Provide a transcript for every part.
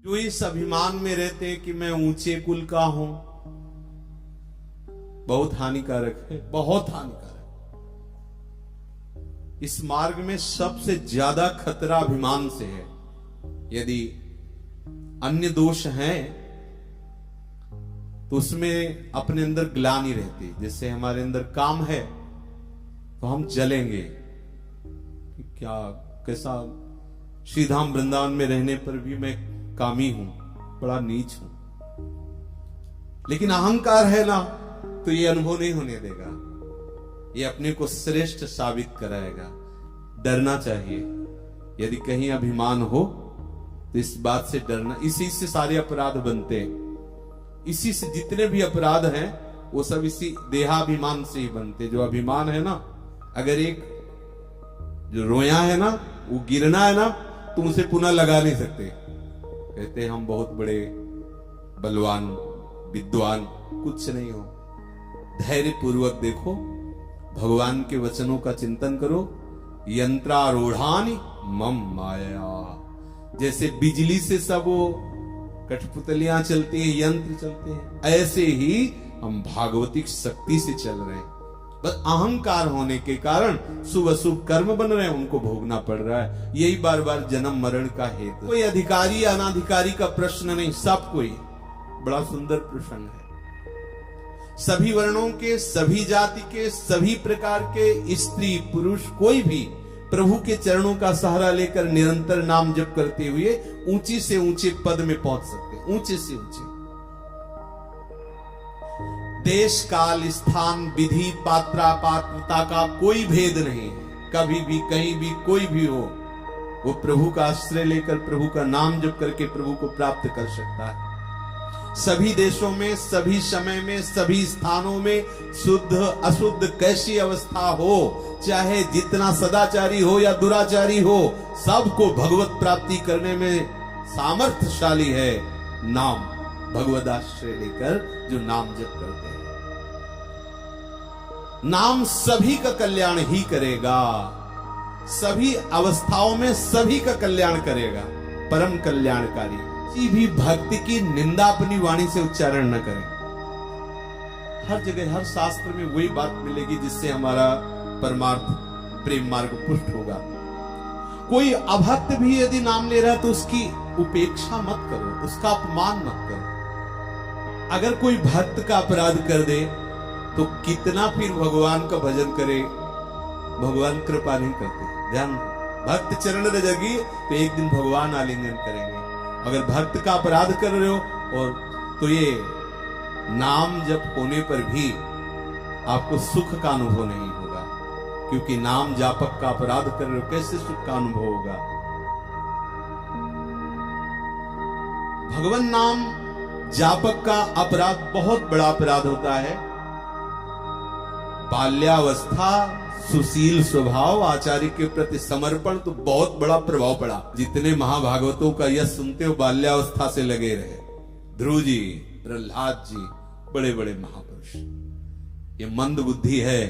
जो इस अभिमान में रहते हैं कि मैं ऊंचे कुल का हूं, बहुत हानिकारक है, बहुत हानिकारक। इस मार्ग में सबसे ज्यादा खतरा अभिमान से है। यदि अन्य दोष हैं तो उसमें अपने अंदर ग्लानि रहती। जैसे हमारे अंदर काम है तो हम जलेंगे कि क्या कैसा, श्रीधाम वृंदावन में रहने पर भी मैं कामी हूं, बड़ा नीच हूं। लेकिन अहंकार है ना, तो ये अनुभव नहीं होने देगा, ये अपने को श्रेष्ठ साबित कराएगा। डरना चाहिए। यदि कहीं अभिमान हो तो इस बात से डरना। इसी से सारे अपराध बनते हैं। इसी से जितने भी अपराध हैं वो सब इसी देहाभिमान से ही बनते। जो अभिमान है ना, अगर एक जो रोया है ना, वो गिरना है ना, तो उसे पुनः लगा नहीं सकते। कहते हम बहुत बड़े बलवान विद्वान, कुछ नहीं हो। धैर्य पूर्वक देखो, भगवान के वचनों का चिंतन करो। यंत्रारूढ़ानि मम माया, जैसे बिजली से सब वो कठपुतलियां चलती हैं, यंत्र चलते हैं, ऐसे ही हम भागवतिक शक्ति से चल रहे हैं। बस अहंकार होने के कारण शुभ अशुभ कर्म बन रहे हैं, उनको भोगना पड़ रहा है। यही बार बार जन्म मरण का हेतु। कोई अधिकारी अनाधिकारी का प्रश्न नहीं, सब कोई। बड़ा सुंदर प्रसंग है। सभी वर्णों के, सभी जाति के, सभी प्रकार के स्त्री पुरुष कोई भी प्रभु के चरणों का सहारा लेकर निरंतर नाम जप करते हुए ऊंची से ऊंचे पद में पहुंच सकते हैं। ऊंचे से ऊंचे। देश काल स्थान विधि पात्रा पात्रता का कोई भेद नहीं है। कभी भी कहीं भी कोई भी हो, वो प्रभु का आश्रय लेकर प्रभु का नाम जप करके प्रभु को प्राप्त कर सकता है। सभी देशों में, सभी समय में, सभी स्थानों में शुद्ध अशुद्ध कैसी अवस्था हो, चाहे जितना सदाचारी हो या दुराचारी हो, सबको भगवत प्राप्ति करने में सामर्थ्यशाली है नाम। भगवद आश्रय लेकर जो नाम जप करते हैं, नाम सभी का कल्याण ही करेगा। सभी अवस्थाओं में सभी का कल्याण करेगा, परम कल्याणकारी। किसी भी भक्ति की निंदा अपनी वाणी से उच्चारण न करें। हर जगह हर शास्त्र में वही बात मिलेगी जिससे हमारा परमार्थ प्रेम मार्ग पुष्ट होगा। कोई अभक्त भी यदि नाम ले रहा है तो उसकी उपेक्षा मत करो, उसका अपमान मत करो। अगर कोई भक्त का अपराध कर दे तो कितना फिर भगवान का भजन करे, भगवान कृपा नहीं करते। ध्यान, भक्त चरण रजगी तो एक दिन भगवान आलिंगन करेंगे। अगर भक्त का अपराध कर रहे हो और तो ये नाम जप होने पर भी आपको सुख का अनुभव नहीं होगा, क्योंकि नाम जापक का अपराध कर रहे हो, कैसे सुख का अनुभव होगा। भगवान नाम जापक का अपराध बहुत बड़ा अपराध होता है। बाल्यावस्था, सुशील स्वभाव, आचार्य के प्रति समर्पण, तो बहुत बड़ा प्रभाव पड़ा। जितने महाभागवतों का यश सुनते हो बाल्यावस्था से लगे रहे। ध्रुव जी, प्रहलाद जी, बड़े बड़े महापुरुष। ये मंद बुद्धि है।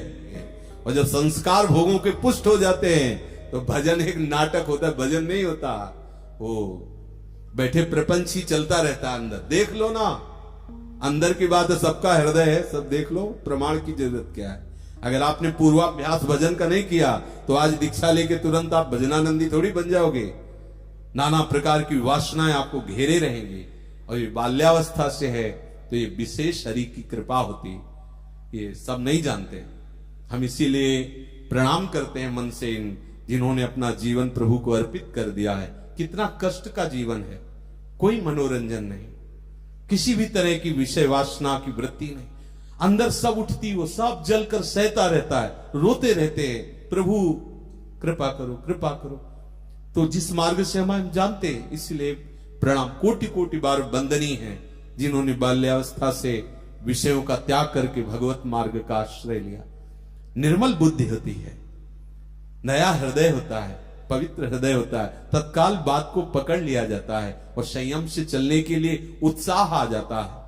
और जब संस्कार भोगों के पुष्ट हो जाते हैं तो भजन एक नाटक होता है, भजन नहीं होता। वो बैठे प्रपंच ही चलता रहता है अंदर। देख लो ना, अंदर की बात है, सबका हृदय है, सब देख लो। प्रमाण की जरूरत क्या है। अगर आपने पूर्वाभ्यास भजन का नहीं किया तो आज दीक्षा लेके तुरंत आप भजनानंदी थोड़ी बन जाओगे। नाना प्रकार की वासनाएं आपको घेरे रहेंगी। और ये बाल्यावस्था से है तो ये विशेष हरि की कृपा होती, ये सब नहीं जानते। हम इसीलिए प्रणाम करते हैं मन से इन जिन्होंने अपना जीवन प्रभु को अर्पित कर दिया है। कितना कष्ट का जीवन है, कोई मनोरंजन नहीं, किसी भी तरह की विषय वासना की वृत्ति नहीं। अंदर सब उठती, वो सब जलकर सहता रहता है, रोते रहते हैं, प्रभु कृपा करो कृपा करो। तो जिस मार्ग से हम जानते हैं, इसलिए प्रणाम कोटि कोटि बार वंदनीय है जिन्होंने बाल्यावस्था से विषयों का त्याग करके भगवत मार्ग का आश्रय लिया। निर्मल बुद्धि होती है, नया हृदय होता है, पवित्र हृदय होता है, तत्काल बात को पकड़ लिया जाता है और संयम से चलने के लिए उत्साह आ जाता है।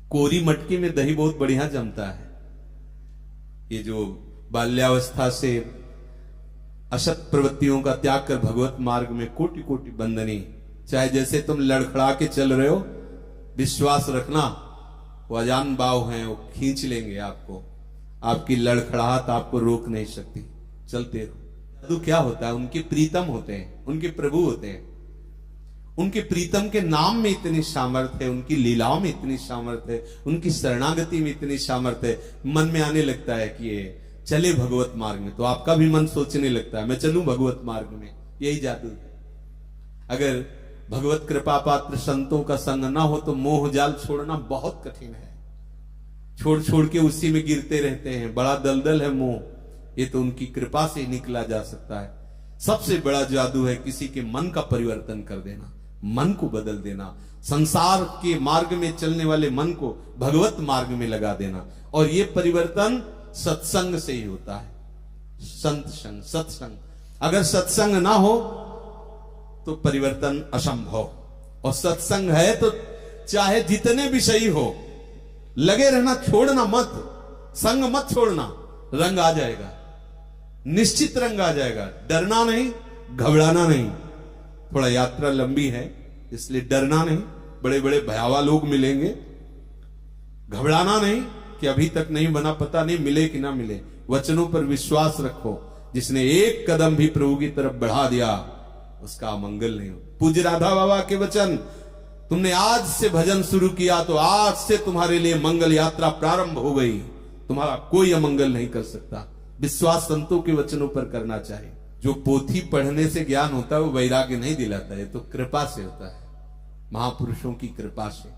कोरी मटकी में दही बहुत बढ़िया जमता है। ये जो बाल्यावस्था से असत प्रवृत्तियों का त्याग कर भगवत मार्ग में कोटि कोटि बंदनी चाहे जैसे तुम लड़खड़ा के चल रहे हो, विश्वास रखना वो अजान बाव हैं, वो खींच लेंगे आपको। आपकी लड़खड़ाहट आपको रोक नहीं सकती, चलते रहो। जादू क्या होता है? उनके प्रीतम होते हैं, उनके प्रभु होते हैं। उनके प्रीतम के नाम में इतनी सामर्थ्य है, उनकी लीलाओं में इतनी सामर्थ्य है, उनकी शरणागति में इतनी सामर्थ्य है। मन में आने लगता है कि ये चले भगवत मार्ग में, तो आपका भी मन सोचने लगता है मैं चलूं भगवत मार्ग में। यही जादू है। अगर भगवत कृपा पात्र संतों का संग ना हो तो मोह जाल छोड़ना बहुत कठिन है। छोड़ छोड़ के उसी में गिरते रहते हैं, बड़ा दलदल है मोह। ये तो उनकी कृपा से निकला जा सकता है। सबसे बड़ा जादू है किसी के मन का परिवर्तन कर देना, मन को बदल देना, संसार के मार्ग में चलने वाले मन को भगवत मार्ग में लगा देना। और ये परिवर्तन सत्संग से ही होता है, संत संग, सत्संग। अगर सत्संग ना हो तो परिवर्तन असंभव, और सत्संग है तो चाहे जितने विषयी हो लगे रहना, छोड़ना मत, संग मत छोड़ना, रंग आ जाएगा, निश्चित रंग आ जाएगा। डरना नहीं, घबराना नहीं। थोड़ा यात्रा लंबी है इसलिए डरना नहीं, बड़े बड़े भयावह लोग मिलेंगे। घबराना नहीं कि अभी तक नहीं बना, पता नहीं मिले कि ना मिले। वचनों पर विश्वास रखो। जिसने एक कदम भी प्रभु की तरफ बढ़ा दिया उसका मंगल नहीं हो। पूज्य राधा बाबा के वचन, तुमने आज से भजन शुरू किया तो आज से तुम्हारे लिए मंगल यात्रा प्रारंभ हो गई, तुम्हारा कोई अमंगल नहीं कर सकता। विश्वास संतों के वचनों पर करना चाहिए। जो पोथी पढ़ने से ज्ञान होता है वो वैराग्य नहीं दिलाता है, तो कृपा से होता है, महापुरुषों की कृपा से।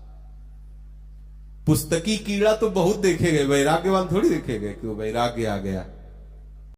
पुस्तकी कीड़ा तो बहुत देखे गए, वैराग्यवान थोड़ी देखे गए कि वो वैराग्य आ गया।